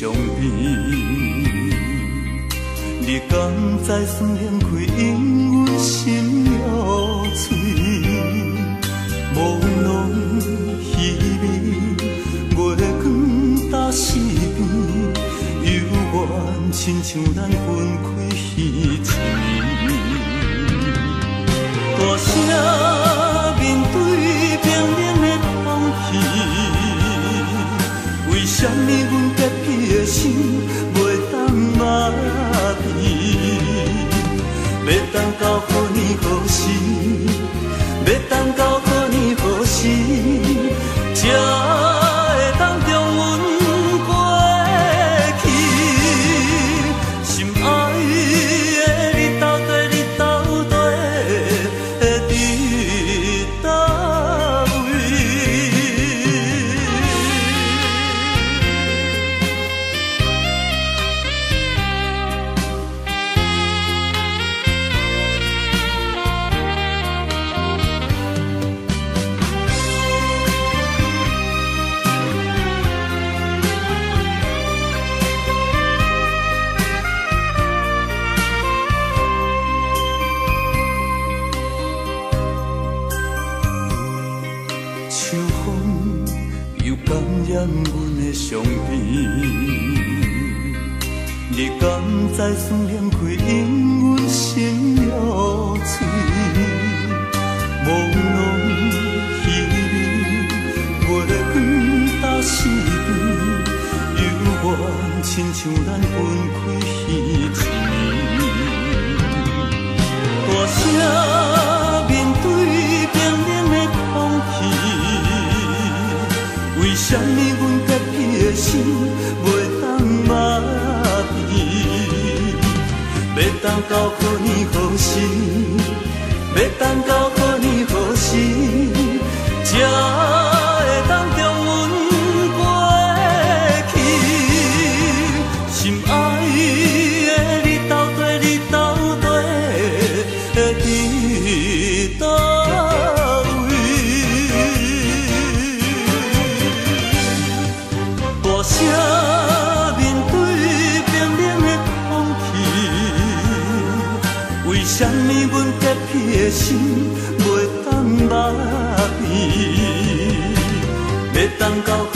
上边。你敢知酸冷开，因阮心药碎，朦胧稀微，月光打四边，犹原亲像咱分开彼时。大声面对冰冷的空气，为什么阮洁癖的心袂当麻痹？要等到何年何时？要等到何年何时？才会当中阮过去？心爱的你到底你到底会伫倒位？秋风又感染阮的伤悲，你敢知酸冷开，因阮心药碎，朦胧稀微，月光打四边，犹原亲像咱分开彼时。大声面对冰冷的空气，为什么阮洁癖的心袂当麻痹？要等到何年何时？要等到何年何时？才会当中阮过去？心爱的你到底你到底会伫倒位？大声面对冰冷的空气，为什么阮洁癖的心袂当麻痹？要等到何